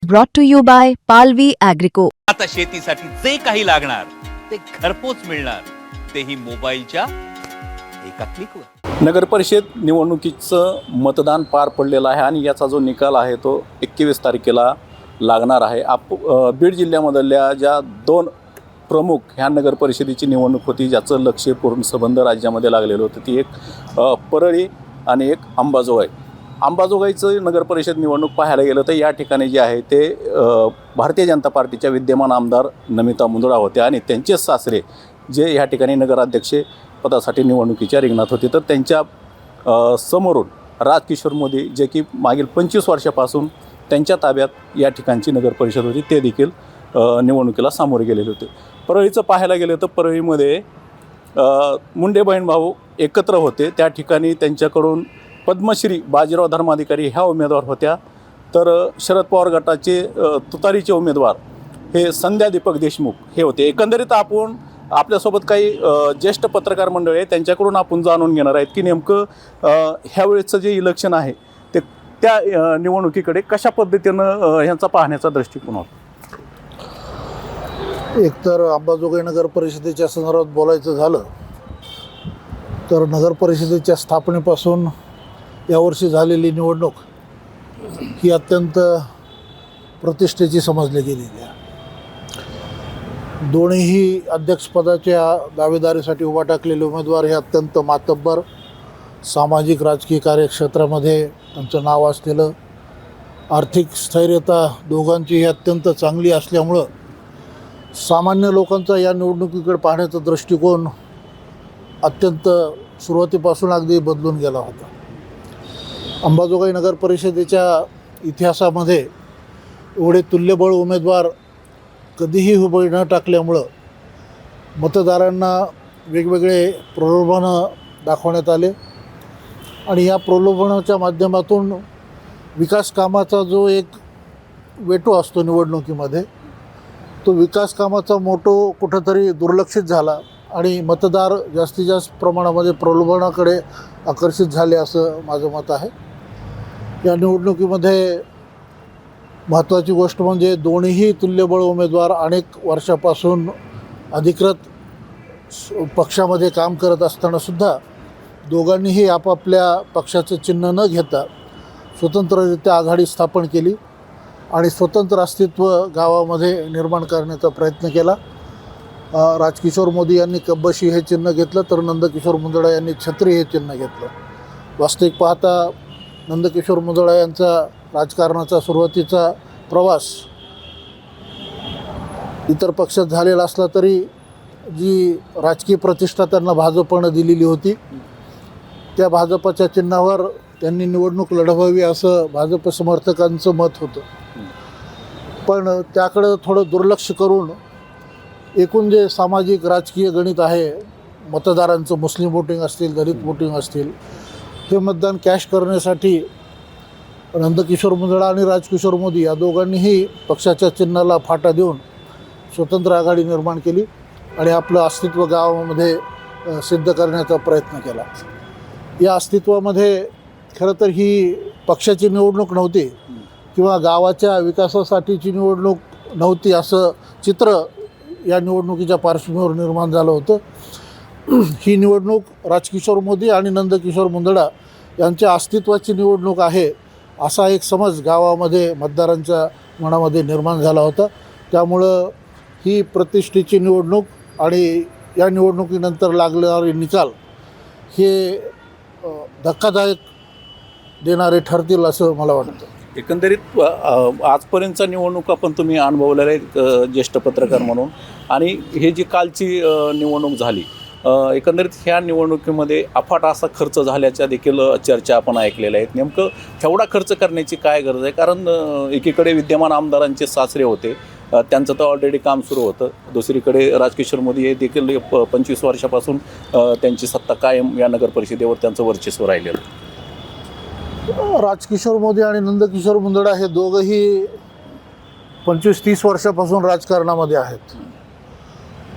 brought to you by Palvi Agrico. आता शेतीसाठी जे काही लागणार ते घरपोच मिळणार, तेही मोबाईलच्या एका क्लिकवर. नगर परिषद निवडणुकीचं मतदान पार पडलेलं आहे आणि याचा जो निकाल आहे तो 21 तारखेला लागणार आहे. बीड जिल्ह्यामधल्या ज्या दोन प्रमुख ह्या नगर परिषदेची निवडणूक होती, ज्याचं लक्ष पूर्ण संबंध राज्यामध्ये लागलेलं होतं, ती एक परळी आणि एक अंबाजोगाई. अंबाजोगाईचं नगर परिषद निवडणूक पाहायला गेलं तर या ठिकाणी जे आहे ते भारतीय जनता पार्टीच्या विद्यमान आमदार नमिता मुंदडा होत्या आणि त्यांचेच सासरे जे ह्या ठिकाणी नगराध्यक्ष पदासाठी निवडणुकीच्या रिंगणात होते, तर त्यांच्या समोरून राजकिशोर मोदी, जे की मागील 25 वर्षापासून त्यांच्या ताब्यात या ठिकाणची नगर परिषद होती, ते देखील निवडणुकीला सामोरे गेलेले होते. परळीचं पाहायला गेलं तर परळीमध्ये मुंडे बहीण भाऊ एकत्र होते. त्या ठिकाणी त्यांच्याकडून पद्मश्री बाजीराव धर्माधिकारी ह्या उमेदवार होत्या, तर शरद पवार गटाचे तुतारीचे उमेदवार हे संध्या दीपक देशमुख हे होते. एकंदरीत आपण आपल्यासोबत काही ज्येष्ठ पत्रकार मंडळी आहे, त्यांच्याकडून आपण जाणून घेणार आहेत की नेमकं ह्यावेळेचं जे इलेक्शन आहे ते त्या निवडणुकीकडे कशा पद्धतीनं ह्यांचा पाहण्याचा दृष्टिकोन होता. एकतर अंबाजोगाई नगर परिषदेच्या संदर्भात बोलायचं झालं तर नगर परिषदेच्या स्थापनेपासून यावर्षी झालेली निवडणूक ही अत्यंत प्रतिष्ठेची समजली गेलेली आहे. दोन्हीही अध्यक्षपदाच्या दावेदारीसाठी उभा टाकलेले उमेदवार हे अत्यंत मातब्बर, सामाजिक राजकीय कार्यक्षेत्रामध्ये त्यांचं नाव असलेलं, आर्थिक स्थैर्यता दोघांचीही अत्यंत चांगली असल्यामुळं सामान्य लोकांचा या निवडणुकीकडे पाहण्याचा दृष्टिकोन अत्यंत सुरुवातीपासून अगदी बदलून गेला होता. अंबाजोगाई नगर परिषदेच्या इतिहासामध्ये एवढे तुल्यबळ उमेदवार कधीही उभे न टाकल्यामुळं मतदारांना वेगवेगळे प्रलोभनं दाखवण्यात आले आणि या प्रलोभनाच्या माध्यमातून विकास कामाचा जो एक वेटो असतो निवडणुकीमध्ये, तो विकास कामाचा मोटो कुठंतरी दुर्लक्षित झाला आणि मतदार जास्तीत जास्त प्रमाणामध्ये प्रलोभनाकडे आकर्षित झाले असं माझं मत आहे. या निवडणुकीमध्ये महत्त्वाची गोष्ट म्हणजे दोन्हीही तुल्यबळ उमेदवार अनेक वर्षापासून अधिकृत पक्षामध्ये काम करत असतानासुद्धा दोघांनीही आपापल्या पक्षाचं चिन्ह न घेता स्वतंत्ररित्या आघाडी स्थापन केली आणि स्वतंत्र अस्तित्व गावामध्ये निर्माण करण्याचा प्रयत्न केला. राजकिशोर मोदी यांनी कब्बशी हे चिन्ह घेतलं, तर नंदकिशोर मुंदडा यांनी छत्री हे चिन्ह घेतलं. वास्तविक पाहता नंदकिशोर मुंदडा यांचा राजकारणाचा सुरुवातीचा प्रवास इतर पक्षात झालेला असला तरी जी राजकीय प्रतिष्ठा त्यांना भाजपनं दिलेली होती, त्या भाजपच्या चिन्हावर त्यांनी निवडणूक लढवावी असं भाजप समर्थकांचं मत होतं. पण त्याकडं थोडं दुर्लक्ष करून एकूण जे सामाजिक राजकीय गणित आहे मतदारांचं, मुस्लिम वोटिंग असतील, दलित वोटिंग असतील, हे मतदान कॅश करण्यासाठी नंदकिशोर मुंदडा आणि राजकिशोर मोदी या दोघांनीही पक्षाच्या चिन्हाला फाटा देऊन स्वतंत्र आघाडी निर्माण केली आणि आपलं अस्तित्व गावामध्ये सिद्ध करण्याचा प्रयत्न केला. या अस्तित्वामध्ये खरं तर ही पक्षाची निवडणूक नव्हती किंवा गावाच्या विकासासाठीची निवडणूक नव्हती असं चित्र या निवडणुकीच्या पार्श्वभूमीवर निर्माण झालं होतं. ही निवडणूक राजकिशोर मोदी आणि नंदकिशोर मुंदडा यांच्या अस्तित्वाची निवडणूक आहे असा एक समज गावामध्ये मतदारांच्या मनामध्ये निर्माण झाला होता. त्यामुळं ही प्रतिष्ठेची निवडणूक आणि या निवडणुकीनंतर लागणारे निकाल हे धक्कादायक देणारे ठरतील असं मला वाटतं. एकंदरीत आजपर्यंतचा निवडणूक आपण तुम्ही अनुभवलेला आहे ज्येष्ठ पत्रकार म्हणून, आणि हे जी कालची निवडणूक झाली, एकंदरीत ह्या निवडणुकीमध्ये अफाट असा खर्च झाल्याच्या देखील चर्चा आपण ऐकलेल्या आहेत. नेमकं तेवढा खर्च करण्याची काय गरज आहे? कारण एकीकडे विद्यमान आमदारांचे सासरे होते, त्यांचं तर ऑलरेडी काम सुरू होतं. दुसरीकडे राजकिशोर मोदी हे देखील 25 वर्षापासून त्यांची सत्ता कायम या नगर परिषदेवर त्यांचं वर्चस्व राहिलेलं. राजकिशोर मोदी आणि नंदकिशोर मुंदडा हे दोघंही 25-30 वर्षापासून राजकारणामध्ये आहेत.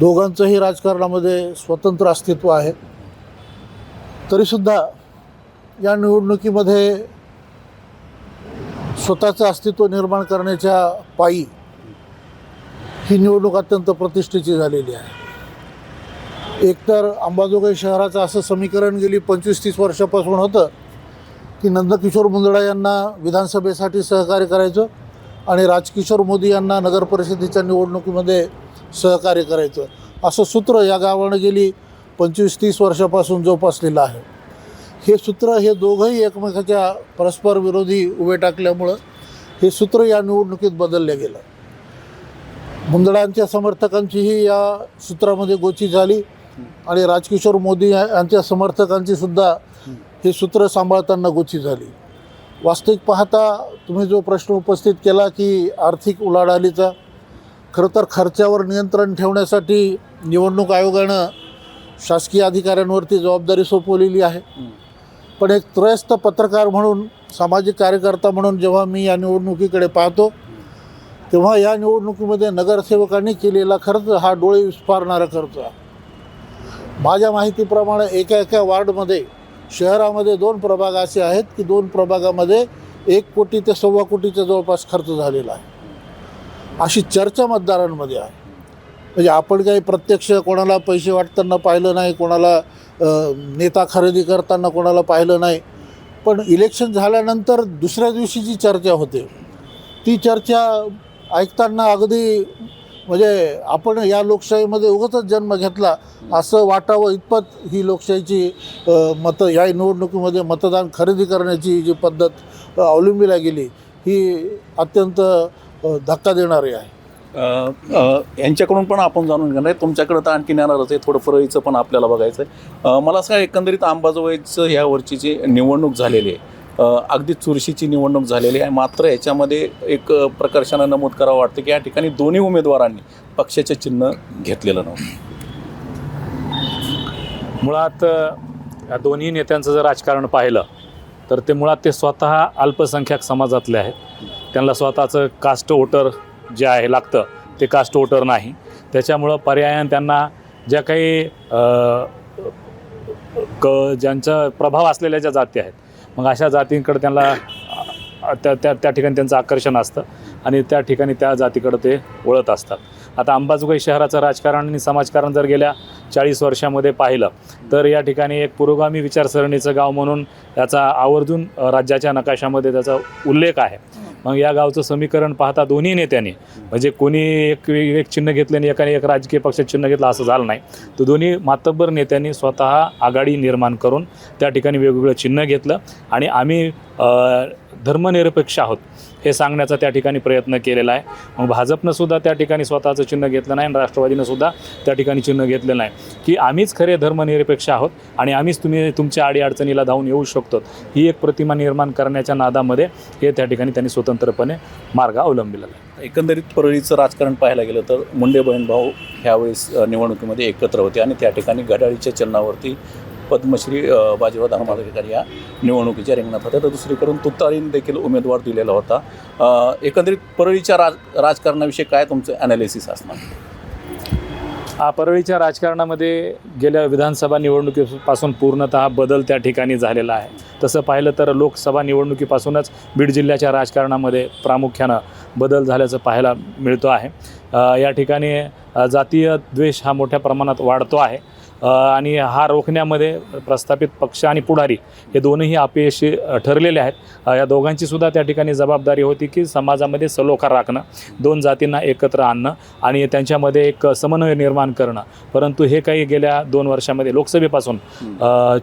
दोघांचंही राजकारणामध्ये स्वतंत्र अस्तित्व आहे. तरीसुद्धा या निवडणुकीमध्ये स्वतःचं अस्तित्व निर्माण करण्याच्या पायी ही निवडणूक अत्यंत प्रतिष्ठेची झालेली आहे. एकतर अंबाजोगाई शहराचं असं समीकरण गेली 25-30 वर्षापासून होतं की नंदकिशोर मुंदडा यांना विधानसभेसाठी सहकार्य करायचं आणि राजकिशोर मोदी यांना नगर परिषदेच्या निवडणुकीमध्ये सहकार्य करायचं, असं सूत्र या गावानं गेली 25-30 वर्षापासून जोपासलेलं आहे. हे सूत्र हे दोघंही एकमेकाच्या परस्पर विरोधी उभे टाकल्यामुळं हे सूत्र या निवडणुकीत बदललं गेलं. मुंदडांच्या समर्थकांचीही या सूत्रामध्ये गोची झाली आणि राजकिशोर मोदी यांच्या समर्थकांची सुद्धा हे सूत्र सांभाळताना गोची झाली. वास्तविक पाहता तुम्ही जो प्रश्न उपस्थित केला की आर्थिक उलाढालीचा, खरं तर खर्चावर नियंत्रण ठेवण्यासाठी निवडणूक आयोगानं शासकीय अधिकाऱ्यांवरती जबाबदारी सोपवलेली आहे. पण एक त्रयस्थ पत्रकार म्हणून, सामाजिक कार्यकर्ता म्हणून जेव्हा मी या निवडणुकीकडे पाहतो तेव्हा या निवडणुकीमध्ये नगरसेवकांनी केलेला खर्च हा डोळे विस्फारणारा खर्च आहे. माझ्या माहितीप्रमाणे एका वार्डमध्ये, शहरामध्ये 2 प्रभाग असे आहेत की 2 प्रभागामध्ये 1 कोटी ते 1.25 कोटीच्या जवळपास खर्च झालेला आहे. अशी चर्चा मतदारांमध्ये आहे. म्हणजे आपण काही प्रत्यक्ष कोणाला पैसे वाटताना पाहिलं नाही, कोणाला नेता खरेदी करताना कोणाला पाहिलं नाही, पण इलेक्शन झाल्यानंतर दुसऱ्या दिवशी जी चर्चा होते ती चर्चा ऐकताना अगदी म्हणजे आपण या लोकशाहीमध्ये उगाचच जन्म घेतला असं वाटावं इतपत ही लोकशाहीची या निवडणुकीमध्ये मतदान खरेदी करण्याची जी पद्धत अवलंबिला गेली ही अत्यंत धक्का देणारी आहे. यांच्याकडून पण आपण जाणून घेणार आहे. तुमच्याकडं तर आणखी येणारच आहे, थोडं परळीचं पण आपल्याला बघायचं आहे. मला असं एकंदरीत अंबाजोगाईचं ह्या वर्षी जी निवडणूक झालेली आहे अगदी चुरशीची निवडणूक झालेली आहे. मात्र याच्यामध्ये एक प्रकर्षानं नमूद करावं वाटतं की या ठिकाणी दोन्ही उमेदवारांनी पक्षाचे चिन्ह घेतलेलं नव्हतं. मुळात या दोन्ही नेत्यांचं जर राजकारण पाहिलं तर ते मुळात ते स्वतः अल्पसंख्याक समाजातले आहेत. त्यांना स्वतःचं कास्ट वोटर जे आहे लागतं ते कास्ट वोटर नाही. त्याच्यामुळं पर्यायाने त्यांना ज्या काही ज्यांचा प्रभाव असलेल्या ज्या जाती आहेत मग अशा जातींकडे त्यांना त्या ठिकाणी त्यांचं आकर्षण असतं आणि त्या ठिकाणी त्या जातीकडे ते वळत असतात. आता अंबाजोगाई शहराचं राजकारण आणि समाजकारण जर गेल्या 40 वर्षामध्ये पाहिलं तर या ठिकाणी एक पुरोगामी विचारसरणीचं गाव म्हणून याचा आवर्जून राज्याच्या नकाशामध्ये त्याचा उल्लेख आहे. मग या गावचं समीकरण पाहता दोन्ही नेत्यांनी म्हणजे कोणी एक चिन्ह घेतलं आणि एकाने एक राजकीय पक्षात चिन्ह घेतलं असं झालं नाही. तर दोन्ही मातब्बर नेत्यांनी स्वतः आघाडी निर्माण करून त्या ठिकाणी वेगवेगळं चिन्ह घेतलं आणि आम्ही धर्मनिरपेक्ष आहोत हे सांगण्याचा त्या ठिकाणी प्रयत्न केलेला आहे. मग भाजपनं सुद्धा त्या ठिकाणी स्वतःचं चिन्ह घेतलं नाही आणि राष्ट्रवादीनं सुद्धा त्या ठिकाणी चिन्ह घेतलेलं नाही की आम्हीच खरे धर्मनिरपेक्ष आहोत आणि आम्हीच तुमच्या अडीअडचणीला धावून येऊ शकतो ही एक प्रतिमा निर्माण करण्याच्या नादामध्ये हे त्या ठिकाणी त्यांनी स्वतंत्रपणे मार्ग अवलंबिला आहे. एकंदरीत परळीचं राजकारण पाहायला गेलं तर मुंडे बहीण भाऊ ह्यावेळेस निवडणुकीमध्ये एकत्र होते आणि त्या ठिकाणी घड्याळीच्या चिन्हावरती पद्मश्री बाजीराव धर्माधिकारी या निवडणुकीच्या रिंगणात होत्या. तर दुसरीकडून तुतारीने देखील उमेदवार दिलेला होता. एकंदरीत परळीच्या राजकारणाविषयी काय तुमचं ॲनालिसिस असणार? परळीच्या राजकारणामध्ये गेल्या विधानसभा निवडणुकीपासून पूर्णतः बदल त्या ठिकाणी झालेला आहे. तसं पाहिलं तर लोकसभा निवडणुकीपासूनच बीड जिल्ह्याच्या राजकारणामध्ये प्रामुख्यानं बदल झाल्याचं पाहायला मिळतो आहे. या ठिकाणी जातीय द्वेष हा मोठ्या प्रमाणात वाढतो आहे आणि हा रोखण्यामध्ये प्रस्थापित पक्ष आणि पुढारी हे दोनही अपयशी ठरलेले आहेत. या दोघांची सुद्धा त्या ठिकाणी जबाबदारी होती की समाजामध्ये सलोखा राखणं, 2 जातींना एकत्र आणणं आणि त्यांच्यामध्ये एक समन्वय निर्माण करणं. परंतु हे काही गेल्या 2 वर्षामध्ये लोकसभेपासून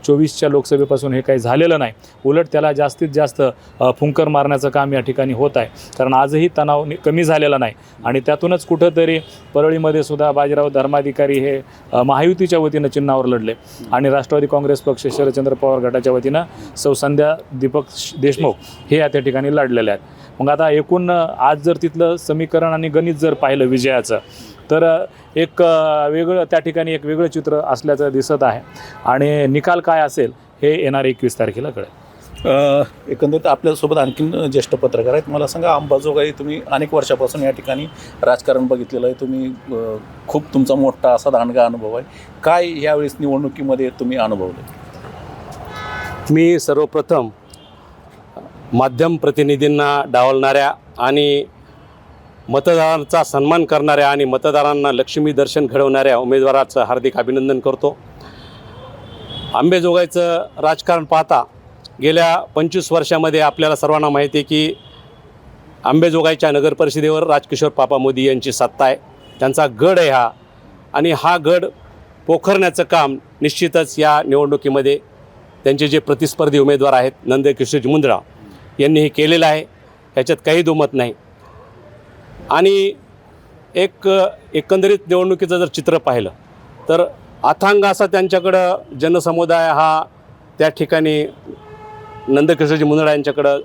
24च्या लोकसभेपासून हे काही झालेलं नाही. उलट त्याला जास्तीत जास्त फुंकर मारण्याचं काम या ठिकाणी होत आहे. कारण आजही तणाव कमी झालेला नाही आणि त्यातूनच कुठंतरी परळीमध्ये सुद्धा बाजीराव धर्माधिकारी हे महायुतीच्या वतीनं चिन्हावर लढले आणि राष्ट्रवादी काँग्रेस पक्ष शरदचंद्र पवार गटाच्या वतीनं सौ संध्या दीपक देशमुख हे या त्या ठिकाणी लढलेले आहेत. मग आता एकूण आज जर तिथलं समीकरण आणि गणित जर पाहिलं विजयाचं तर एक वेगळं त्या ठिकाणी एक वेगळं चित्र असल्याचं दिसत आहे आणि निकाल काय असेल हे येणाऱ्या 21 तारखेला कळेल. एकंदरीत आपल्यासोबत आणखीन ज्येष्ठ पत्रकार आहेत. मला सांगा, अंबाजोगाई तुम्ही अनेक वर्षापासून या ठिकाणी राजकारण बघितलेलं आहे. तुम्ही खूप तुमचा मोठा असा दांडगा अनुभव आहे. काय यावेळेस निवडणुकीमध्ये तुम्ही अनुभवले? मी सर्वप्रथम माध्यम प्रतिनिधींना डावलणाऱ्या आणि मतदारांचा सन्मान करणाऱ्या आणि मतदारांना लक्ष्मी दर्शन घडवणाऱ्या उमेदवाराचं हार्दिक अभिनंदन करतो. अंबेजोगाईचं राजकारण पाहता गेल्या 25 वर्षामध्ये आपल्याला सर्वांना माहिती आहे की अंबेजोगाईच्या नगरपरिषदेवर राजकिशोर पापा मोदी यांची सत्ता आहे. त्यांचा गड आहे हा, आणि हा गड पोखरण्याचं काम निश्चितच या निवडणुकीमध्ये त्यांचे जे प्रतिस्पर्धी उमेदवार आहेत नंदकिशोरजी मुंदडा यांनी हे केलेलं आहे, ह्याच्यात काही दुमत नाही. आणि एकंदरीत निवडणुकीचं जर चित्र पाहिलं तर अथांग असा त्यांच्याकडं जनसमुदाय हा त्या ठिकाणी नंदकिशोरजी मुंदडा यांच्याकडं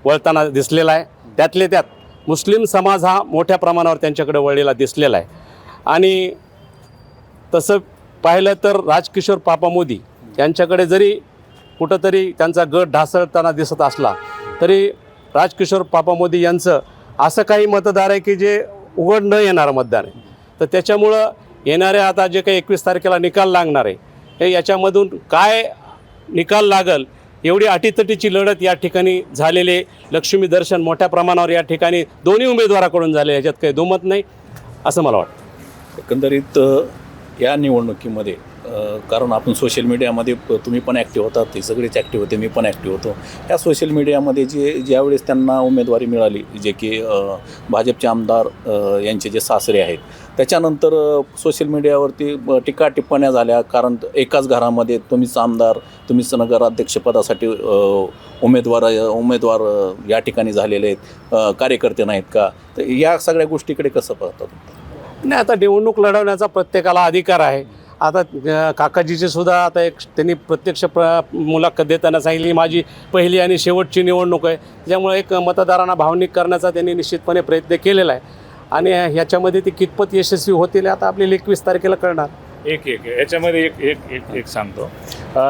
वळताना दिसलेला आहे. त्यातले त्यात मुस्लिम समाज हा मोठ्या प्रमाणावर त्यांच्याकडे वळलेला दिसलेला आहे. आणि तसं पाहिलं तर राजकिशोर पापा मोदी यांच्याकडे जरी कुठंतरी त्यांचा गट ढासळताना दिसत असला तरी राजकिशोर पापा मोदी यांचं असं काही मतदार आहे की जे उघड न येणारं मतदार आहे. तर त्याच्यामुळं येणाऱ्या आता जे काही 21 तारखेला निकाल लागणार आहे हे याच्यामधून काय निकाल लागल एवढी अटीतटीची लढत या ठिकाणी झालेले लक्ष्मी दर्शन मोठ्या प्रमाणावर या ठिकाणी दोन्ही उमेदवाराकडून झाले, याच्यात काही दुमत नाही असं मला वाटतं. एकंदरीत या निवडणुकीमध्ये कारण आपण सोशल मीडियामध्ये तुम्ही पण ॲक्टिव्ह होता, ते सगळेच ॲक्टिव्ह होते, मी पण ॲक्टिव्ह होतो. या सोशल मीडियामध्ये ज्यावेळेस त्यांना उमेदवारी मिळाली, जे की भाजपचे आमदार यांचे जे सासरे आहेत, त्याच्यानंतर सोशल मीडियावरती टीका टिप्पण्या झाल्या. कारण एकाच घरामध्ये तुम्हीच आमदार, तुम्हीच नगराध्यक्षपदासाठी उमेदवार या ठिकाणी झालेले आहेत, कार्यकर्ते नाहीत का? तर या सगळ्या गोष्टीकडे कसं पाहतात? नाही, आता निवडणूक लढवण्याचा प्रत्येकाला अधिकार आहे. आता काकाजीचे सुद्धा आता त्यांनी प्रत्यक्ष मुलाखत देताना सांगितली माझी पहिली आणि शेवटची निवडणूक आहे. त्यामुळे एक मतदारांना भावनिक करण्याचा त्यांनी निश्चितपणे प्रयत्न केलेला आहे. आणि ह्याच्यामध्ये ते कितपत यशस्वी होतील आता आपल्याला 21 तारखेला कळणार. याच्यामध्ये एक सांगतो.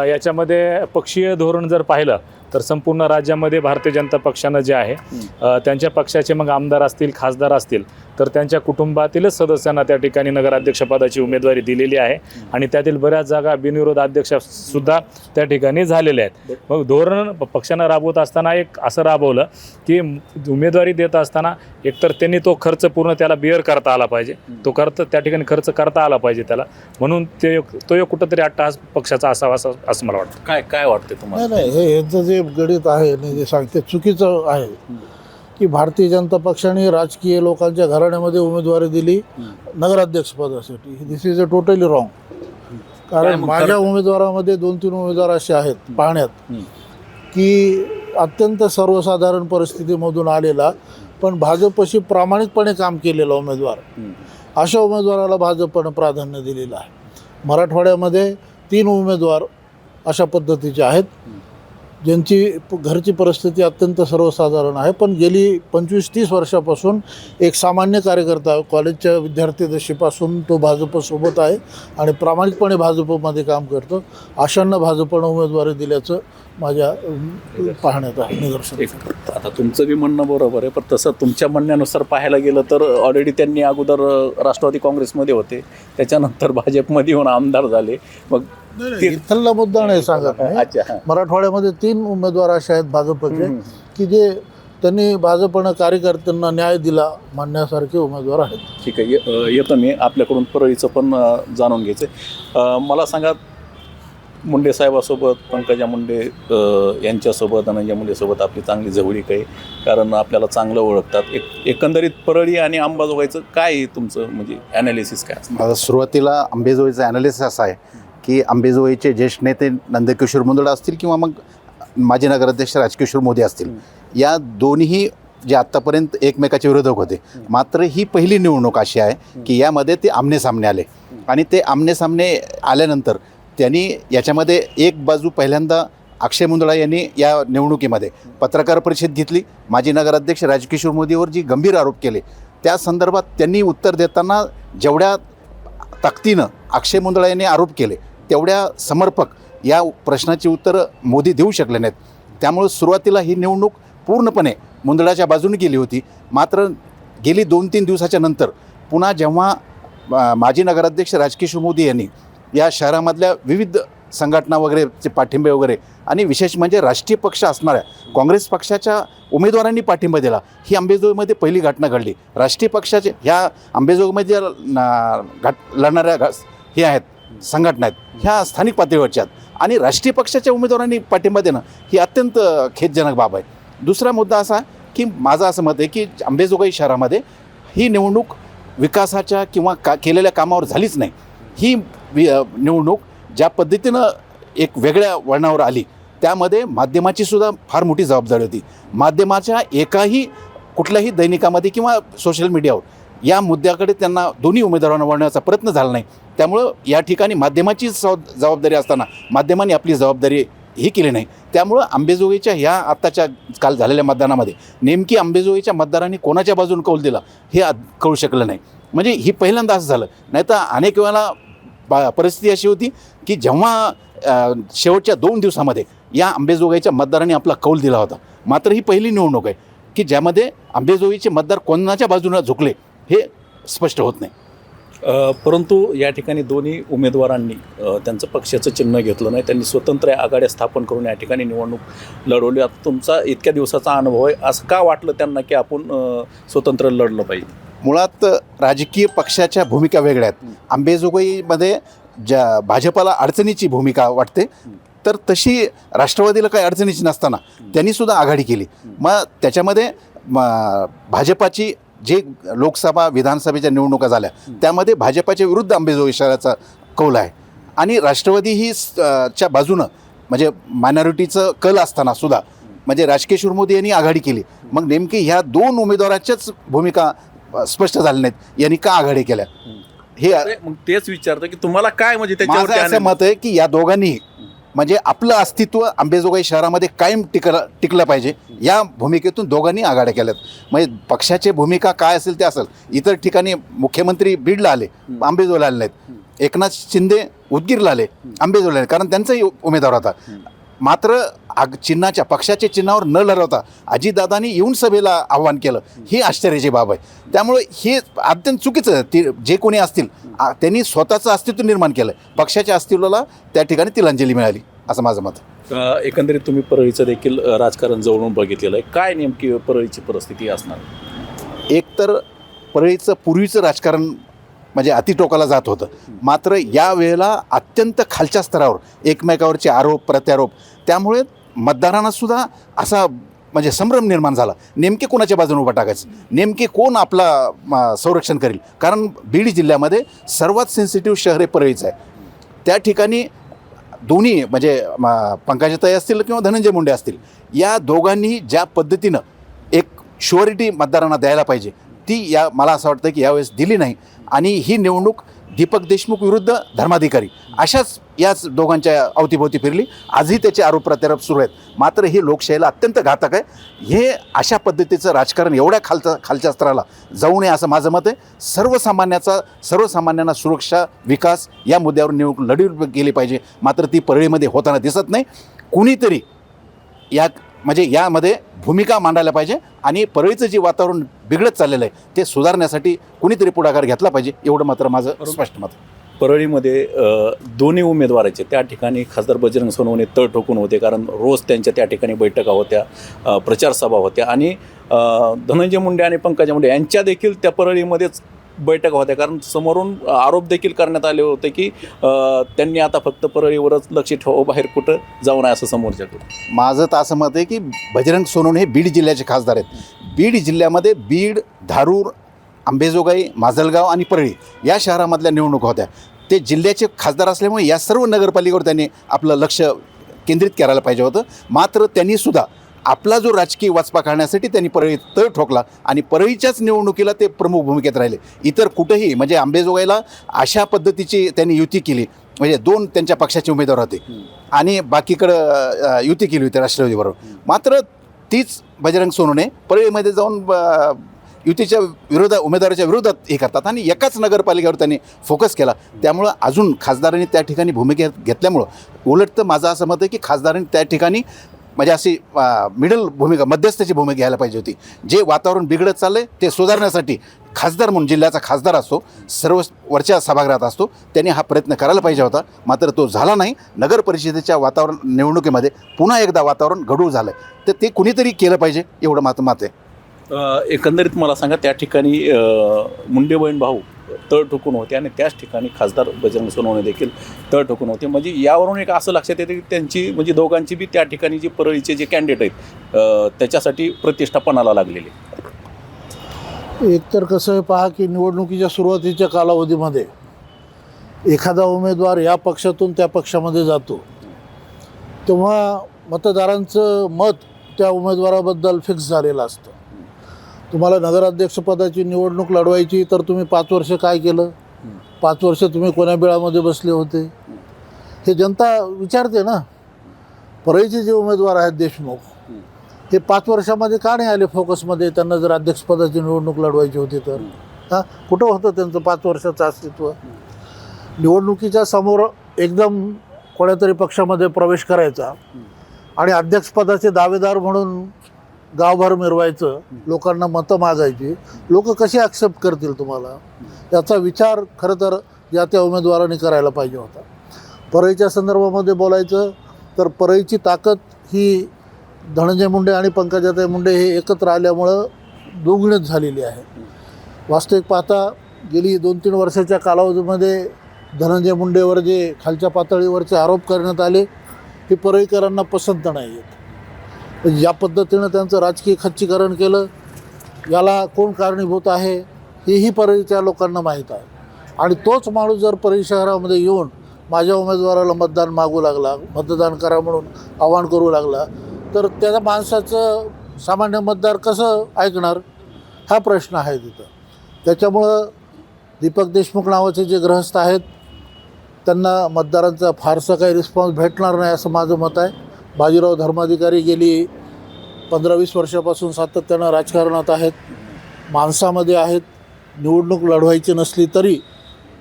याच्यामध्ये पक्षीय धोरण जर पाहिलं तर संपूर्ण राज्यामध्ये भारतीय जनता पक्षानं जे आहे त्यांच्या पक्षाचे मग आमदार असतील, खासदार असतील तर त्यांच्या कुटुंबातीलच सदस्यांना त्या ठिकाणी नगराध्यक्षपदाची उमेदवारी दिलेली आहे. आणि त्यातील बऱ्याच जागा बिनविरोध अध्यक्षसुद्धा त्या ठिकाणी झालेल्या आहेत. मग धोरण पक्षानं राबवत असताना एक असं राबवलं की उमेदवारी देत असताना एकतर त्यांनी तो खर्च पूर्ण त्याला बिअर करता आला पाहिजे, तो त्या ठिकाणी खर्च करता आला पाहिजे त्याला, म्हणून तो एक कुठंतरी अट्टहास पक्षाचा असावा असं मला वाटतं. काय वाटतं तुम्हाला? नाही, हे यांचं जे गणित आहे आणि जे सांगते चुकीचं आहे की भारतीय जनता पक्षाने राजकीय लोकांच्या घराण्यामध्ये उमेदवारी दिली नगराध्यक्षपदासाठी. दिस इज अ टोटली रॉंग. कारण माझ्या उमेदवारामध्ये 2-3 उमेदवार असे आहेत पाहण्यात की अत्यंत सर्वसाधारण परिस्थितीमधून आलेला पण भाजपशी प्रामाणिकपणे काम केलेला उमेदवार, अशा उमेदवाराला भाजपनं प्राधान्य दिलेलं आहे. मराठवाड्यामध्ये 3 उमेदवार अशा पद्धतीचे आहेत ज्यांची घरची परिस्थिती अत्यंत सर्वसाधारण आहे, पण गेली 25-30 वर्षापासून एक सामान्य कार्यकर्ता कॉलेजच्या विद्यार्थी दशेपासून तो भाजपसोबत आहे आणि प्रामाणिकपणे भाजपमध्ये काम करतो. अशांना भाजपनं उमेदवारी दिल्याचं माझ्या पाहण्यात आहे, निदर्शन. आता तुमचं बी म्हणणं बरोबर आहे, पण तसं तुमच्या म्हणण्यानुसार पाहायला गेलं तर ऑलरेडी त्यांनी अगोदर राष्ट्रवादी काँग्रेसमध्ये होते, त्याच्यानंतर भाजपमध्ये येऊन आमदार झाले. मग इथला मुद्दा नाही सांगत नाही. मराठवाड्यामध्ये 3 उमेदवार असे आहेत भाजपचे की जे त्यांनी भाजपनं कार्यकर्त्यांना न्याय दिला म्हणण्यासारखे उमेदवार आहेत. ठीक आहे, येतो मी आपल्याकडून परळीचं पण जाणून घ्यायचं. मला सांगा, मुंडे साहेबासोबत, पंकजा मुंडे यांच्यासोबत, धनंजय मुंडेसोबत आपली चांगली जवळीक आहे, कारण आपल्याला चांगलं ओळखतात. एकंदरीत परळी आणि अंबाजोगाईचं काय तुमचं म्हणजे ॲनालिसिस काय? माझं सुरुवातीला अंबेजोगाईचं ॲनालिसिस असं आहे की अंबेजोगाईचे ज्येष्ठ नेते नंदकिशोर मुंदडा असतील किंवा मग माजी नगराध्यक्ष राजकिशोर मोदी असतील, या दोन्ही जे आत्तापर्यंत एकमेकाचे विरोधक होते, मात्र ही पहिली निवडणूक अशी आहे की यामध्ये ते आमनेसामने आले. आणि ते आमनेसामने आल्यानंतर त्यांनी याच्यामध्ये एक बाजू पहिल्यांदा अक्षय मुंदडा यांनी या निवडणुकीमध्ये पत्रकार परिषद घेतली. माजी नगराध्यक्ष राजकिशोर मोदीवर जी गंभीर आरोप केले त्या संदर्भात त्यांनी उत्तर देताना जेवढ्या ताकदीनं अक्षय मुंदडा यांनी आरोप केले तेवढ्या समर्पक या प्रश्नाची उत्तरं मोदी देऊ शकले नाहीत. त्यामुळे सुरुवातीला ही निवडणूक पूर्णपणे मुंदडाच्या बाजूने गेली होती. मात्र गेली 2-3 दिवसाच्या नंतर पुन्हा जेव्हा माजी नगराध्यक्ष राजकिशोर मोदी यांनी या शहरामधल्या विविध संघटना वगैरेचे पाठिंबे वगैरे आणि विशेष म्हणजे राष्ट्रीय पक्ष असणाऱ्या काँग्रेस पक्षाच्या उमेदवारांनी पाठिंबा दिला. ही अंबेजोगाईमध्ये पहिली घटना घडली. राष्ट्रीय पक्षाचे ह्या अंबेजोगाईमध्ये लढणाऱ्या हे आहेत संघटना आहेत ह्या स्थानिक पातळीवरच्या आहेत आणि राष्ट्रीय पक्षाच्या उमेदवारांनी पाठिंबा देणं ही अत्यंत खेदजनक बाब आहे. दुसरा मुद्दा असा की माझं असं मत आहे की अंबेजोगाई शहरामध्ये ही निवडणूक विकासाच्या किंवा केलेल्या कामावर झालीच नाही. ही निवडणूक ज्या पद्धतीनं एक वेगळ्या वळणावर आली त्यामध्ये माध्यमाची सुद्धा फार मोठी जबाबदारी होती. माध्यमाच्या एकाही कुठल्याही दैनिकामध्ये किंवा सोशल मीडियावर या मुद्द्याकडे त्यांना दोन्ही उमेदवारांना वळण्याचा प्रयत्न झाला नाही. त्यामुळं या ठिकाणी माध्यमाची जबाबदारी असताना माध्यमांनी आपली जबाबदारी ही केली नाही. त्यामुळं अंबेजोगाईच्या ह्या आत्ताच्या काल झालेल्या मतदानामध्ये नेमकी अंबेजोगाईच्या मतदारांनी कोणाच्या बाजूने कौल दिला हे कळू शकलं नाही. म्हणजे ही पहिल्यांदा असं झालं. नाही तर अनेक वेळेला परिस्थिती अशी होती की जेव्हा शेवटच्या 2 दिवसामध्ये या अंबेजोगाईच्या मतदारांनी आपला कौल दिला होता. मात्र ही पहिली निवडणूक आहे की ज्यामध्ये अंबेजोगाईचे मतदार कोणाच्या बाजूने झुकले हे स्पष्ट होत नाही. परंतु या ठिकाणी दोन्ही उमेदवारांनी त्यांचं पक्षाचं चिन्ह घेतलं नाही. त्यांनी स्वतंत्र आघाड्या स्थापन करून या ठिकाणी निवडणूक लढवली. आता तुमचा इतक्या दिवसाचा अनुभव आहे, असं का वाटलं त्यांना की आपण स्वतंत्र लढलं पाहिजे? मुळात राजकीय पक्षाच्या भूमिका वेगळ्या आहेत. अंबेजोगाईमध्ये ज्या भाजपाला अडचणीची भूमिका वाटते तर तशी राष्ट्रवादीला काही अडचणीची नसताना त्यांनीसुद्धा आघाडी केली. मग त्याच्यामध्ये भाजपाची जे लोकसभा विधानसभेच्या निवडणुका झाल्या त्यामध्ये भाजपाच्या विरुद्ध अंबेजोगाई शहराचा कौल आहे आणि राष्ट्रवादी ही च्या बाजूनं म्हणजे मायनॉरिटीचं कल असताना सुद्धा म्हणजे राजकिशोर मोदी यांनी आघाडी केली. मग नेमकी ह्या 2 उमेदवाराच्याच भूमिका स्पष्ट झाल्या नाहीत. यांनी का आघाडी केल्या हे मग तेच विचारतं की तुम्हाला काय म्हणजे माझं असं त्याच्यावर मत आहे की या दोघांनी म्हणजे आपलं अस्तित्व अंबेजोगाई शहरामध्ये कायम टिकलं पाहिजे या भूमिकेतून दोघांनी आघाड्या केल्यात. म्हणजे पक्षाची भूमिका काय असेल ते असेल. इतर ठिकाणी मुख्यमंत्री बीडला आले, अंबेजोगाईला आले नाहीत. एकनाथ शिंदे उदगीरला आले, अंबेजोगाईला आले, कारण त्यांचाही उमेदवार होता. मात्र चिन्हाच्या पक्षाच्या चिन्हावर न लढवता अजितदादांनी येऊन सभेला आव्हान केलं ही आश्चर्याची बाब आहे. त्यामुळे हे अत्यंत चुकीचं जे कोणी असतील त्यांनी स्वतःचं अस्तित्व निर्माण केलं. पक्षाच्या अस्तित्वाला त्या ठिकाणी तिलांजली मिळाली असं माझं मत. एकंदरीत तुम्ही परळीचं देखील राजकारण जवळून बघितलेलं आहे. काय नेमकी परळीची परिस्थिती असणार? एक तर परळीचं पूर्वीचं राजकारण म्हणजे अतिटोकाला जात होतं. मात्र या वेळेला अत्यंत खालच्या स्तरावर एकमेकावरचे आरोप प्रत्यारोप त्यामुळे मतदारांनासुद्धा असा म्हणजे संभ्रम निर्माण झाला. नेमके कोणाच्या बाजूने उभा टाकायचं, नेमके कोण आपला संरक्षण करेल. कारण बीड जिल्ह्यामध्ये सर्वात सेन्सिटिव्ह शहर हे परळीचं आहे. त्या ठिकाणी दोन्ही म्हणजे पंकजाताई असतील किंवा धनंजय मुंडे असतील या दोघांनी ज्या पद्धतीनं एक शुअरिटी मतदारांना द्यायला पाहिजे ती मला असं वाटतं की यावेळेस दिली नाही. आणि ही निवडणूक दीपक देशमुख विरुद्ध धर्माधिकारी अशाच याच दोघांच्या अवतीभोवती फिरली. आजही त्याचे आरोप प्रत्यारोप सुरू आहेत. मात्र ही लोकशाहीला अत्यंत घातक आहे. हे अशा पद्धतीचं राजकारण एवढ्या खालच्या स्तराला जाऊ नये असं माझं मत आहे. सर्वसामान्यांना सुरक्षा विकास या मुद्द्यावर निवडणूक लढवली गेली पाहिजे. मात्र ती परळीमध्ये होताना दिसत नाही. कुणीतरी यामध्ये भूमिका मांडायला पाहिजे आणि परळीचं जे वातावरण बिघडत चाललेलं आहे ते सुधारण्यासाठी कुणीतरी पुढाकार घेतला पाहिजे एवढं मात्र माझं स्पष्ट मत. परळीमध्ये दोन्ही उमेदवाराचे त्या ठिकाणी खासदार बजरंग सोनवणे तळ ठोकून होते. कारण रोज त्यांच्या त्या ठिकाणी बैठका होत्या, प्रचारसभा होत्या आणि धनंजय मुंडे आणि पंकजा मुंडे यांच्या देखील त्या परळीमध्येच बैठका होत्या. कारण समोरून आरोप देखील करण्यात आले होते की त्यांनी आता फक्त परळीवरच लक्ष ठेवावं, बाहेर कुठं जाऊ नये असं समोरच्याकडे. माझं तर असं मत आहे की बजरंग सोनवणे हे बीड जिल्ह्याचे खासदार आहेत. बीड जिल्ह्यामध्ये बीड, धारूर, अंबेजोगाई, माजलगाव आणि परळी या शहरामधल्या निवडणुका होत्या. ते जिल्ह्याचे खासदार असल्यामुळे या सर्व नगरपालिकेवर त्यांनी आपलं लक्ष केंद्रित करायला पाहिजे होतं. मात्र त्यांनीसुद्धा आपला जो राजकीय वाचपा काढण्यासाठी त्यांनी परळी तळ ठोकला आणि परळीच्याच निवडणुकीला ते प्रमुख भूमिकेत राहिले. इतर कुठेही म्हणजे अंबेजोगाईला अशा पद्धतीची त्यांनी युती केली म्हणजे 2 त्यांच्या पक्षाचे उमेदवार होते आणि बाकीकडं युती केली होती राष्ट्रवादीबरोबर. मात्र तीच बजरंग सोनवणे परळीमध्ये जाऊन युतीच्या उमेदवाराच्या विरोधात हे करतात आणि एकाच नगरपालिकेवर त्यांनी फोकस केला. त्यामुळं अजून खासदारांनी त्या ठिकाणी भूमिका घेतल्यामुळं उलट तर माझं असं मत आहे की खासदारांनी त्या ठिकाणी म्हणजे अशी मिडल भूमिका, मध्यस्थाची भूमिका घ्यायला पाहिजे होती. जे वातावरण बिघडत चाललं आहे ते सुधारण्यासाठी खासदार म्हणून, जिल्ह्याचा खासदार असतो, सर्व वरच्या सभागृहात असतो, त्यांनी हा प्रयत्न करायला पाहिजे होता. मात्र तो झाला नाही. नगर परिषदेच्या वातावरण निवडणुकीमध्ये पुन्हा एकदा वातावरण गढूळ झालं आहे, तर ते कुणीतरी केलं पाहिजे एवढं मत आहे. एकंदरीत मला सांगा, त्या ठिकाणी मुंडे बहीण भाऊ तळ ठोकून होते आणि त्याच ठिकाणी खासदार बजरंग सोनवणे देखील तळ ठोकून होते. म्हणजे यावरून एक असं लक्षात येते की त्यांची, म्हणजे दोघांची बी त्या ठिकाणी जी परळीचे जे कॅन्डिडेट आहेत त्याच्यासाठी प्रतिष्ठा पणाला लागलेली. एकतर कसं आहे पहा की निवडणुकीच्या सुरुवातीच्या कालावधीमध्ये एखादा उमेदवार या पक्षातून त्या पक्षामध्ये जातो तेव्हा मतदारांचं मत त्या उमेदवाराबद्दल फिक्स झालेलं असतं. तुम्हाला नगराध्यक्षपदाची निवडणूक लढवायची तर तुम्ही 5 वर्ष काय केलं, 5 वर्ष तुम्ही कोण्या बिळामध्ये बसले होते, हे जनता विचारते ना. परळीचे जे उमेदवार आहेत देशमुख, हे 5 वर्षामध्ये का नाही आले फोकसमध्ये? त्यांना जर अध्यक्षपदाची निवडणूक लढवायची होती तर कुठं होतं त्यांचं 5 वर्षाचं अस्तित्व? निवडणुकीच्या समोर एकदम कोण्यातरी पक्षामध्ये प्रवेश करायचा आणि अध्यक्षपदाचे दावेदार म्हणून गावभर मिरवायचं, लोकांना मतं मागायची, लोक कशी ॲक्सेप्ट करतील तुम्हाला? याचा विचार खरं तर या त्या उमेदवारांनी करायला पाहिजे होता. परळीच्या संदर्भामध्ये बोलायचं तर परळीची ताकद ही धनंजय मुंडे आणि पंकजाताई मुंडे हे एकत्र आल्यामुळं दुग्णच झालेली आहे. वास्तविक पाहता गेली 2-3 वर्षाच्या कालावधीमध्ये धनंजय मुंडेवर जे खालच्या पातळीवरचे आरोप करण्यात आले हे परळीकरांना पसंत नाही आहेत. ज्या पद्धतीनं त्यांचं राजकीय खच्चीकरण केलं, याला कोण कारणीभूत आहे हेही परळीच्या लोकांना माहीत आहे. आणि तोच माणूस जर परळी शहरामध्ये येऊन माझ्या उमेदवाराला मतदान मागू लागला, मतदान करा म्हणून आवाहन करू लागला, तर त्या माणसाचं सामान्य मतदार कसं ऐकणार, हा प्रश्न आहे तिथं. त्याच्यामुळं दीपक देशमुख नावाचे जे गृहस्थ आहेत त्यांना मतदारांचा फारसा काही रिस्पॉन्स भेटणार नाही असं माझं मत आहे. बाजीराव धर्माधिकारी गेली 15-20 वर्षापासून सातत्यानं राजकारणात आहेत, माणसामध्ये आहेत. निवडणूक लढवायची नसली तरी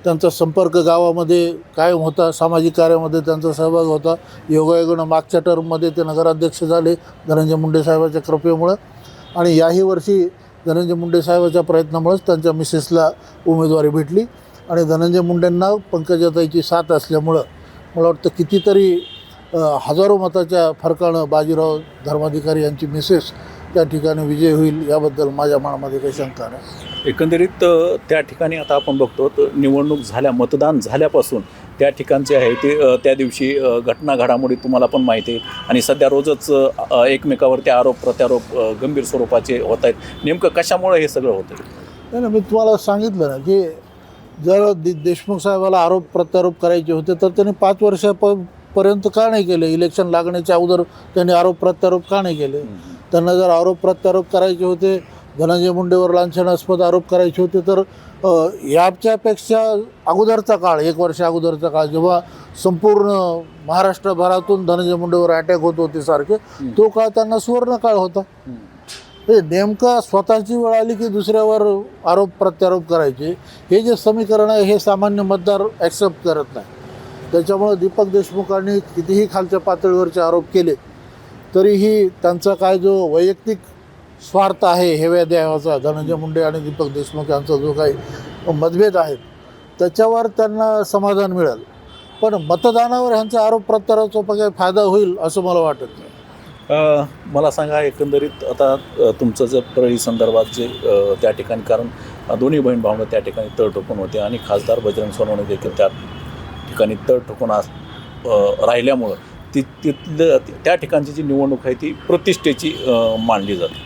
त्यांचा संपर्क गावामध्ये कायम होता, सामाजिक कार्यामध्ये त्यांचा सहभाग होता. योगायोगानं मागच्या टर्ममध्ये ते नगराध्यक्ष झाले धनंजय मुंडे साहेबाच्या कृपेमुळं, आणि याही वर्षी धनंजय मुंडे साहेबाच्या प्रयत्नामुळेच त्यांच्या मिसेसला उमेदवारी भेटली. आणि धनंजय मुंडेंना पंकजाताईची साथ असल्यामुळं मला वाटतं कितीतरी हजारो मताच्या फरकानं बाजीराव धर्माधिकारी यांची मिसेस त्या ठिकाणी विजय होईल याबद्दल माझ्या मनामध्ये काही शंका नाही. एकंदरीत त्या ठिकाणी आता आपण बघतो तर निवडणूक झाल्या, मतदान झाल्यापासून त्या ठिकाणचे आहे ते त्या दिवशी घटना घडामोडी तुम्हाला पण माहिती आहे आणि सध्या रोजच एकमेकावरती आरोप प्रत्यारोप गंभीर स्वरूपाचे होत आहेत. नेमकं कशामुळे हे सगळं होतं? नाही ना, मी तुम्हाला सांगितलं ना की जर देशमुख साहेबाला आरोप प्रत्यारोप करायचे होते तर त्यांनी 5 वर्षापर्यंत का नाही केले? इलेक्शन लागण्याच्या अगोदर त्यांनी आरोप प्रत्यारोप का नाही केले? त्यांना जर आरोप प्रत्यारोप करायचे होते, धनंजय मुंडेवर लांछनास्पद आरोप करायचे होते तर याच्यापेक्षा अगोदरचा काळ, 1 वर्ष अगोदरचा काळ, जेव्हा संपूर्ण महाराष्ट्रभरातून धनंजय मुंडेवर अटॅक होत होते सारखे, तो काळ त्यांना सुवर्ण काळ होता. हे नेमका स्वतःची वेळ आली की दुसऱ्यावर आरोप प्रत्यारोप करायचे, हे जे समीकरण आहे हे सामान्य मतदार ॲक्सेप्ट करत नाही. त्याच्यामुळे दीपक देशमुखांनी कितीही खालच्या पातळीवरचे आरोप केले तरीही त्यांचा काय जो वैयक्तिक स्वार्थ आहे हेव्या द्यावाचा, धनंजय मुंडे आणि दीपक देशमुख यांचा जो काही मतभेद आहेत त्याच्यावर त्यांना समाधान मिळेल, पण मतदानावर ह्यांचा आरोप प्रत्यारोपाचा काही फायदा होईल असं मला वाटत नाही. मला सांगा, एकंदरीत आता तुमचं जर परळी संदर्भात जे त्या ठिकाणी, कारण दोन्ही बहीण भावनं त्या ठिकाणी तळ ठोकून होते आणि खासदार बजरंग सोनवणे देखील त्या ठिकाणी तळ ठोकून राहिल्यामुळं तिथलं त्या ठिकाणची जी निवडणूक आहे ती प्रतिष्ठेची मानली जाते.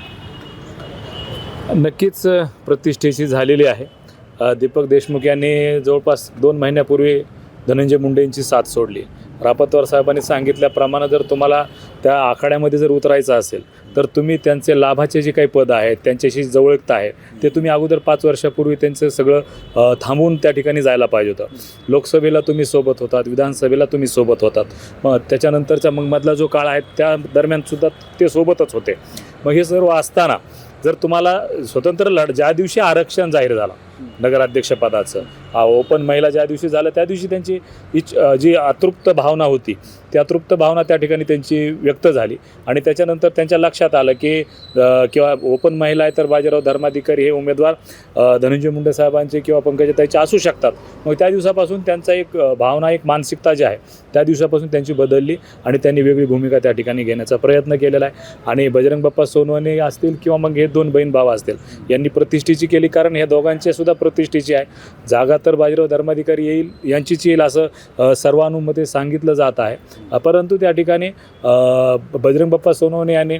नक्कीच प्रतिष्ठेची झालेली आहे. दीपक देशमुख यांनी जवळपास 2 महिन्यापूर्वी धनंजय मुंडेंची साथ सोडली. रापतवार साहेबांनी सांगितल्याप्रमाणे जर तुम्हाला त्या आखाड्यामध्ये जर उतरायचं असेल तर तुम्ही त्यांचे लाभाचे जे काही पद आहेत, त्यांच्याशी जवळता आहे, ते तुम्ही अगोदर 5 वर्षापूर्वी त्यांचं सगळं थांबवून त्या ठिकाणी जायला पाहिजे होतं. लोकसभेला तुम्ही सोबत होतात, विधानसभेला तुम्ही सोबत होतात, मग त्याच्यानंतरचा मधला जो काळ आहे त्या दरम्यानसुद्धा ते सोबतच होते. मग हे सर्व असताना जर तुम्हाला स्वतंत्र ज्या दिवशी आरक्षण जाहीर झालं नगराध्यक्षपदाचं, ओपन महिला ज्या दिवशी झालं त्या दिवशी त्यांची जी अतृप्त भावना होती ती अतृप्त भावना त्या ठिकाणी त्यांची व्यक्त झाली आणि त्याच्यानंतर त्यांच्या लक्षात आलं की किंवा ओपन महिला आहे तर बाजीराव धर्माधिकारी हे उमेदवार धनंजय मुंडे साहेबांचे किंवा पंकजाताईचे असू शकतात. मग त्या दिवसापासून त्यांचा एक भावना, एक मानसिकता जी आहे त्या दिवसापासून त्यांची बदलली आणि त्यांनी वेगळी भूमिका त्या ठिकाणी घेण्याचा प्रयत्न केलेला आहे. आणि बजरंग बाप्पा सोनवणे असतील किंवा मग हे 2 बहीण भाव असतील यांनी प्रतिष्ठेची केली, कारण ह्या दोघांची सुद्धा प्रतिष्ठेची आहे. जागा तर बाजीराव धर्माधिकारी येईल, यांचीच येईल असं सर्वानुमते सांगितलं जात आहे. परंतु त्या ठिकाणी बजरंग बाप्पा सोनवणे आणि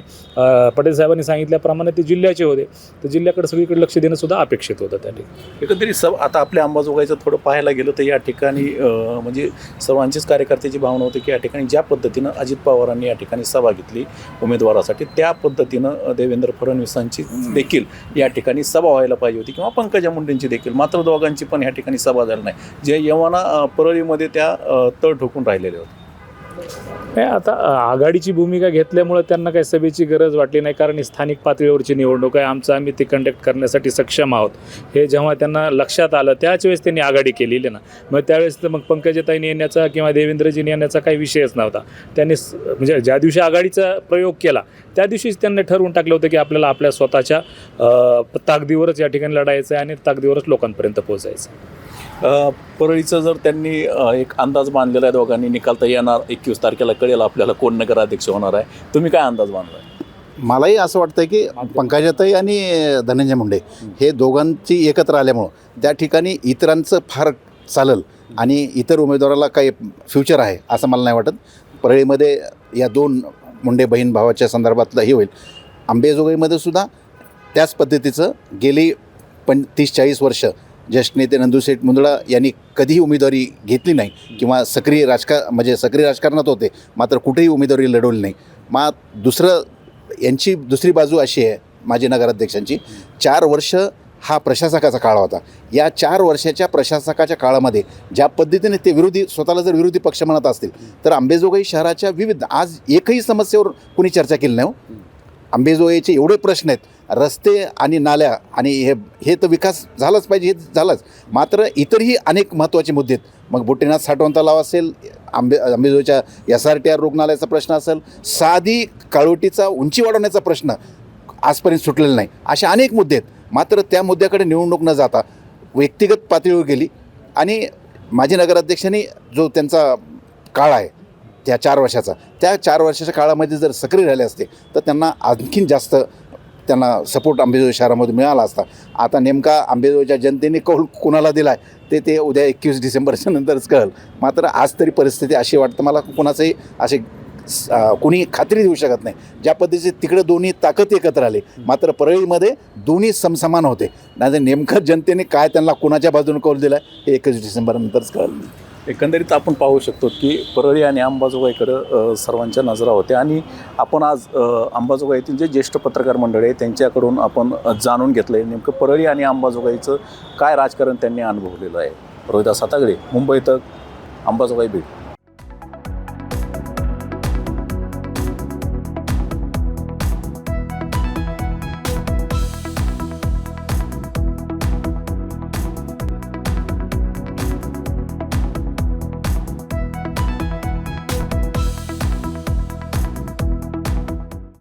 पटेल साहेबांनी सांगितल्याप्रमाणे ते जिल्ह्याचे होते, तर जिल्ह्याकडे सगळीकडे लक्ष देणं सुद्धा अपेक्षित होतं त्या ठिकाणी. एकंदरीत आता आपल्या अंबाजोगाईचं थोडं पाहायला गेलं तर या ठिकाणी म्हणजे सर्वांचीच कार्यकर्त्याची भावना होती की या ठिकाणी ज्या पद्धतीनं अजित पवारांनी या ठिकाणी सभा घेतली उमेदवारासाठी, त्या पद्धतीनं देवेंद्र फडणवीसांची देखील या ठिकाणी सभा व्हायला पाहिजे होती किंवा पंकजा मुंडेंची देखील. मात्र दोघांची पण या ठिकाणी सभा झाली नाही, जे यवना परळीमध्ये त्या तळ ठोकून राहिलेले होते. नाही, आता आघाडीची भूमिका घेतल्यामुळे त्यांना काही सभेची गरज वाटली नाही, कारण ही स्थानिक पातळीवरची निवडणूक आहे, आम्ही ती कंडक्ट करण्यासाठी सक्षम आहोत हे जेव्हा त्यांना लक्षात आलं त्याच वेळेस त्यांनी आघाडी केलेली ना. मग त्यावेळेस तर मग पंकजाताईंनी येण्याचा किंवा देवेंद्रजींनी येण्याचा काही विषयच नव्हता. त्यांनी म्हणजे ज्या दिवशी आघाडीचा प्रयोग केला त्या दिवशीच त्यांनी ठरवून टाकलं होतं की आपल्याला आपल्या स्वतःच्या ताकदीवरच या ठिकाणी लढायचं आहे आणि ताकदीवरच लोकांपर्यंत पोहोचायचं. परळीचं जर त्यांनी एक अंदाज बांधलेला आहे, दोघांनी निकाल तर येणार 21 तारखेला कळेल आपल्याला कोण नगराध्यक्ष होणार आहे. तुम्ही काय अंदाज बांधला आहे? मलाही असं वाटतं की पंकजाताई आणि धनंजय मुंडे हे दोघांची एकत्र आल्यामुळं त्या ठिकाणी इतरांचं फार चालेल आणि इतर उमेदवाराला काही फ्युचर आहे असं मला नाही वाटत. परळीमध्ये या 2 मुंडे बहीण भावाच्या संदर्भातलं हे होईल. अंबेजोगाईमध्ये सुद्धा त्याच पद्धतीचं गेली 30-40 वर्ष ज्येष्ठ नेते नंदूशेठ मुंदडा यांनी कधीही उमेदवारी घेतली नाही किंवा सक्रिय राजकारणात होते, मात्र कुठेही उमेदवारी लढवली नाही. मग यांची दुसरी बाजू अशी आहे माजी नगराध्यक्षांची, 4 वर्ष हा प्रशासकाचा काळ होता. या 4 वर्षाच्या प्रशासकाच्या काळामध्ये ज्या पद्धतीने ते स्वतःला जर विरोधी पक्ष म्हणत असतील तर अंबेजोगाई शहराच्या विविध आज एकही समस्येवर कुणी चर्चा केली नाही हो. अंबेजोगाईचे एवढे प्रश्न आहेत, रस्ते आणि नाल्या आणि हे तर विकास झालाच पाहिजे, हे झालंच, मात्र इतरही अनेक महत्त्वाचे मुद्दे आहेत. मग बुट्टीनाथ साठवण तलाव असेल, अंबेजोगाईच्या SRTR रुग्णालयाचा प्रश्न असेल, साधी काळोटीचा उंची वाढवण्याचा प्रश्न आजपर्यंत सुटलेला नाही, असे अनेक मुद्दे आहेत. मात्र त्या मुद्द्याकडे निवडणूक न जाता व्यक्तिगत पातळीवर गेली आणि माजी नगराध्यक्षांनी जो त्यांचा काळ आहे त्या 4 वर्षाचा, त्या 4 वर्षाच्या काळामध्ये जर सक्रिय राहिले असते तर त्यांना आणखीन जास्त सपोर्ट अंबेजोगाई शहरामध्ये मिळाला असता. आता नेमका अंबेजोगाईच्या जनतेने कौल कोणाला दिला आहे ते उद्या 21 डिसेंबरच्या नंतरच कळेल. मात्र आज तरी परिस्थिती अशी वाटतं मला, कोणाचंही असे कोणी खात्री देऊ शकत नाही. ज्या पद्धतीचे तिकडे दोन्ही ताकद एकत्र आले, मात्र परळीमध्ये दोन्ही समसमान होते. नाही तर नेमकं जनतेने काय त्यांना कोणाच्या बाजूने कौल दिला हे 21 डिसेंबरनंतरच कळेल. एकंदरीत आपण पाहू शकतो की परळी आणि अंबाजोगाईकडं सर्वांच्या नजरा होत्या आणि आपण आज अंबाजोगाईतील जे ज्येष्ठ पत्रकार मंडळी आहे त्यांच्याकडून आपण जाणून घेतलं आहे नेमकं परळी आणि अंबाजोगाईचं काय राजकारण त्यांनी अनुभवलेलं आहे. रोहिदास सातागडे, मुंबई तक, अंबाजोगाई बीड.